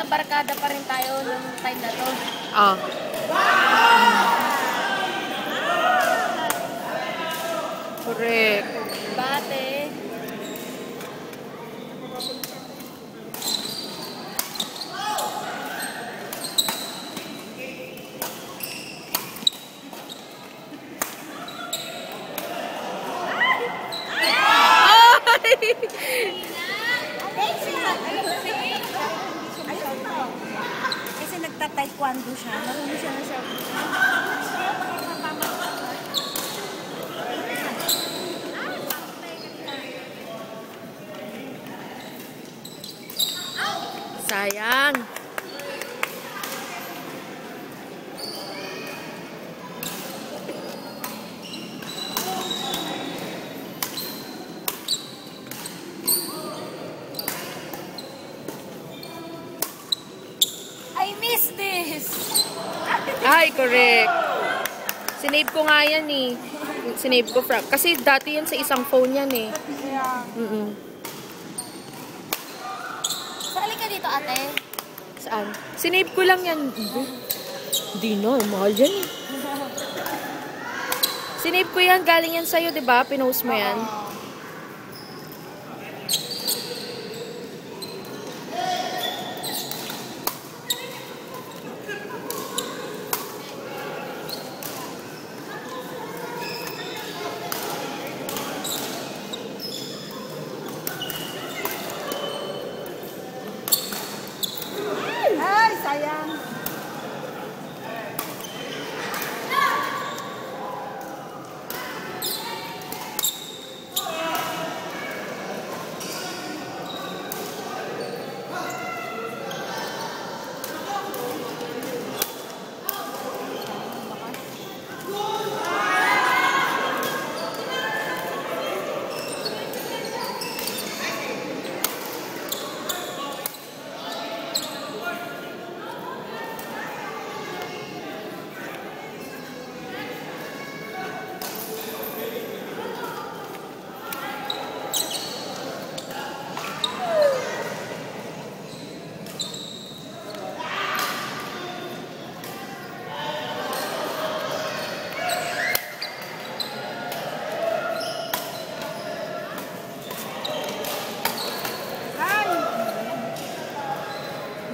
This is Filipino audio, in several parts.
magkabarkada pa rin tayo nung time na to. Ah. Correct. Bate. Kasi nagta-taekwondo siya. Marunong siya na siya. Sayang. I miss this! Ay, correct. Sinave ko nga yan eh. Sinave ko from... Kasi dati yan sa isang phone yan eh. Sali ka dito, ate. Saan? Sinave ko lang yan. Di na, mahal yan eh. Sinave ko yan, galing yan sa'yo, diba? Pinost mo yan. Ay, sayang.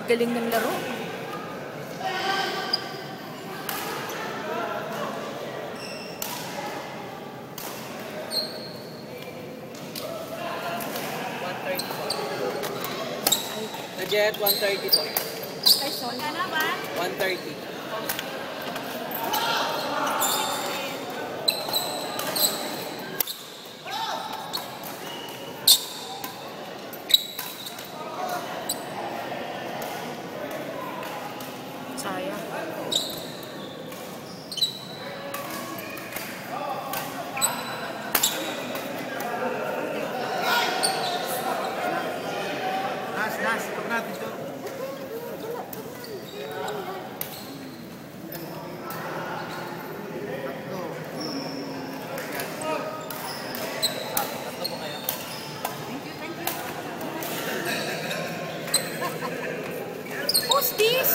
Galing ng laro. Jet, 130 po. Ay, sorry. Ka na ba? 130. Sayang. Nas, huwag natin ito. Who's this?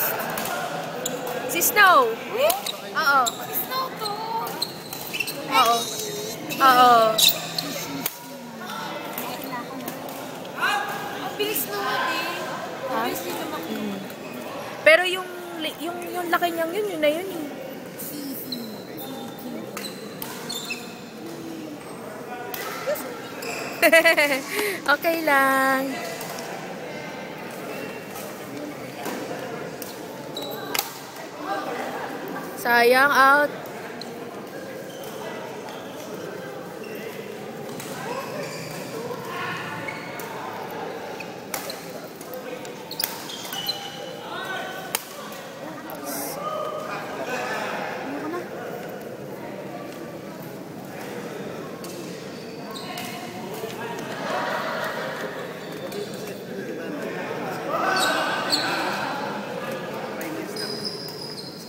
Si Snow. Oo. Snow to! Oo. Oo. Ang bilis naman eh. Ang bilis din naman. Pero yung laki niyang yun na yun eh. Okay lang. Sayang, out.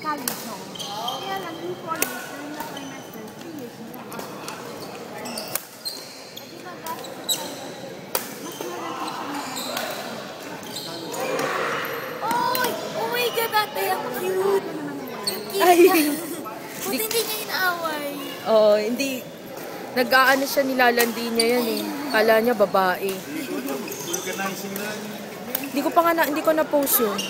College, no? Kaya lang, yung Buti hindi niya inaaway. Oo, hindi. Nag-aano siya, nilalandi niya yan eh. Kala niya babae. Organizing na. Hindi ko na-post yun.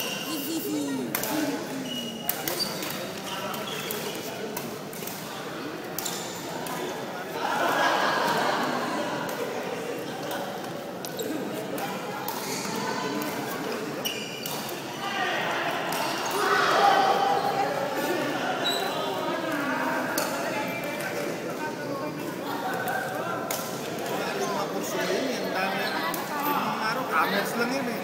Comments lang yun eh.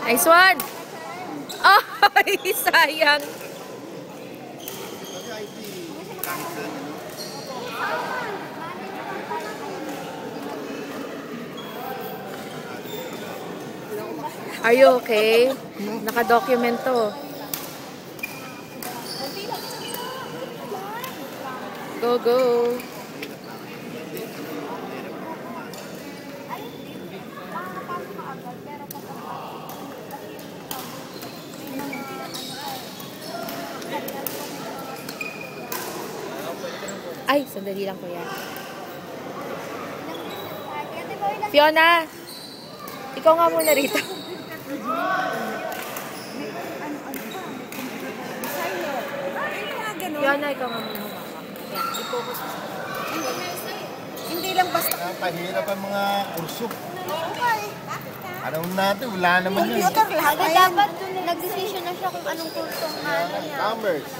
Nice one! Oh, sayang! Are you okay? Naka-document to. Go, go! Ay, sandali lang kuya. Fiona! Ikaw nga muna rito. Fiona, ikaw nga muna. Yan, i-focus mo. Hindi lang basta. Napahirap ang mga kurso. Alam natin, wala naman yun. Computer lahat na yan. Dapat nag-decision na siya kung anong kurso ang ano niya. Commerce.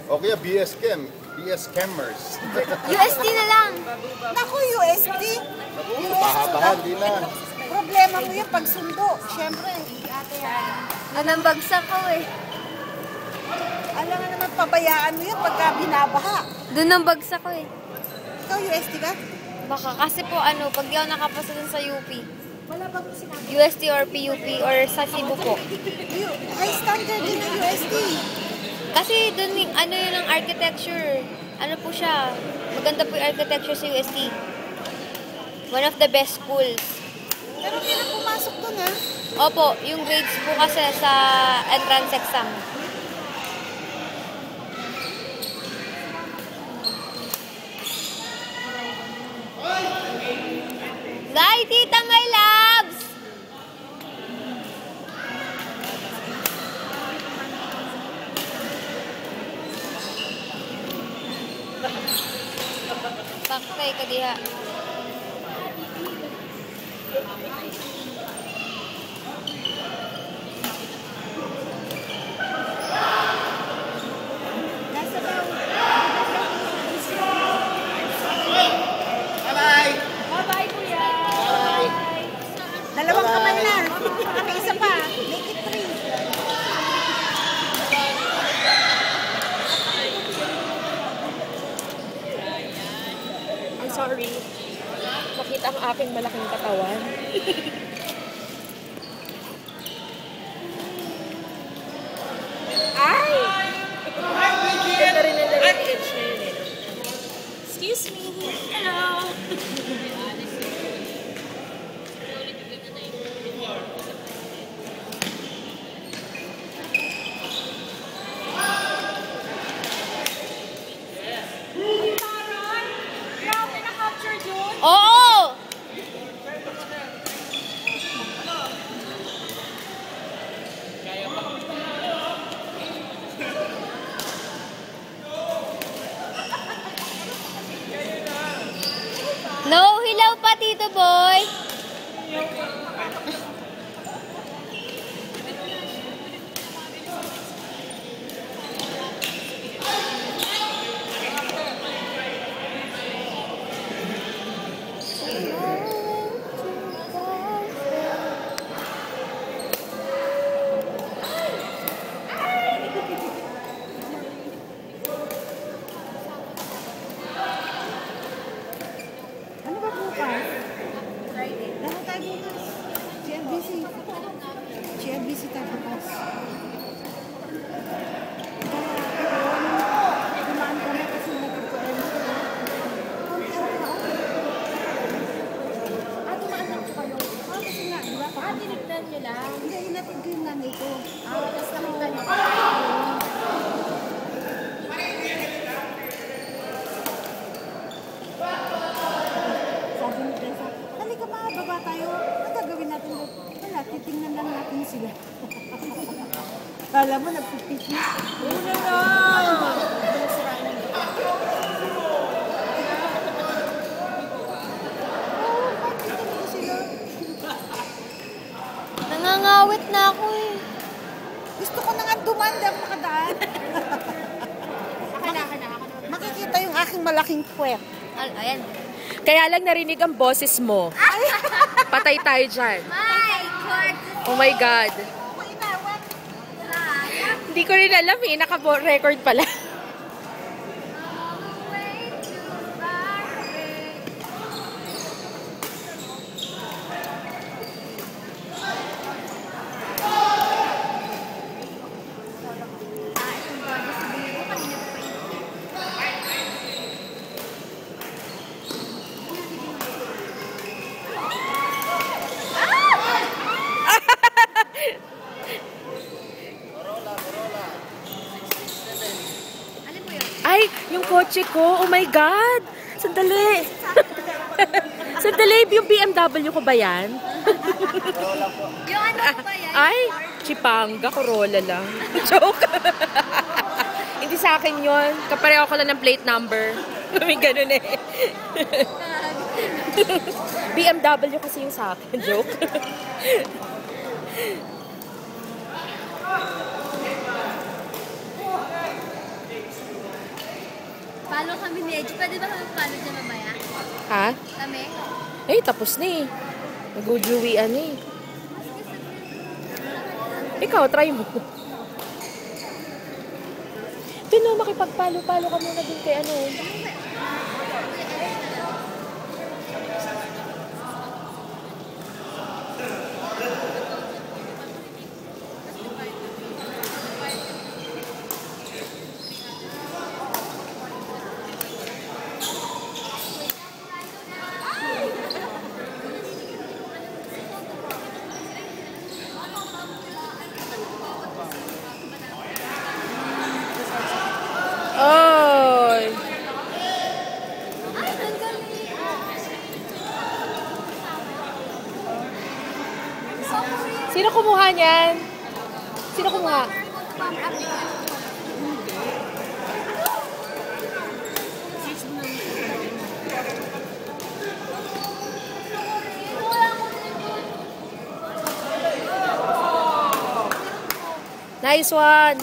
O kaya BS Chem. BS Chemers. USD na lang. Naku, USD. Baha-baha, di na. Problema mo yun pag sundo. Siyempre, ate yan. Nanambagsak ko eh. Alam nga naman, pabayaan mo yun pagka binabaha. Doon ang bagsak ko eh. Ikaw, USD ka? Baka kasi po pag di ako nakapasa dun sa UP. Wala bang sinabi? USD or PUP or sa Cebu po. High standard din ng USD. Kasi dun yun ang architecture. Ano po siya? Maganda po yung architecture sa USD. One of the best schools. Pero hindi na pumasok dun, ha? Opo, yung grades po kasi sa entrance exam. Bye, tita, my loves! Paktay ka diha. Dalawang kamay na. May isa pa. Make it 3. I'm sorry. Makita ang aking malaking katawan. Ay! Ganda rin ang direct edge na yun eh. Excuse me. Hello. Oo! No, hilaw pa, Tito Boy. Ano ba bukas? Friday. Ano tayo bukas? GMB. Kala mo, nagpipikit. Una na! Nangangawit na ako eh. Gusto ko na nga dumanda ako makadaan. Makikita yung aking malaking puwet. Ayan. Kaya lang narinig ang boses mo. Patay tayo dyan. My God! Oh my God. Hindi ko rin alam eh. Naka-record pala. Ay, yung kotse ko. Oh my God. Sandali. Sandali, yung BMW ko ba yan? Yung ano ko ba yan? Ay, Chipanga, Corolla lang. Joke. Hindi sa akin yun. Kapareho ko lang ng plate number. May ganun eh. BMW kasi yung sa akin. Joke. Follow kami ni Edge. Pwede ba kami follow dyan mamaya? Ha? Kami? Eh, tapos na eh. Nag-ujuwian eh. Ikaw, try mo. Doon makipagpalo-palo ka muna dun kay ano. Oy! Sino kumuha niyan? Sino kumuha? Nice one!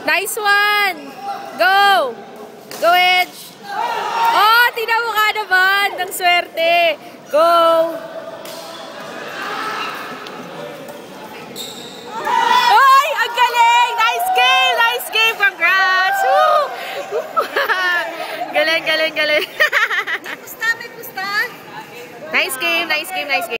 Nice one! Go! Go, Edge! Oh, tingnan mo ka naman! Ng swerte! Go! Ay! Ang galing! Nice game! Nice game! Congrats! Woo! Galing, galing, galing! Pusta, may pusta. Nice game! Nice game! Nice game!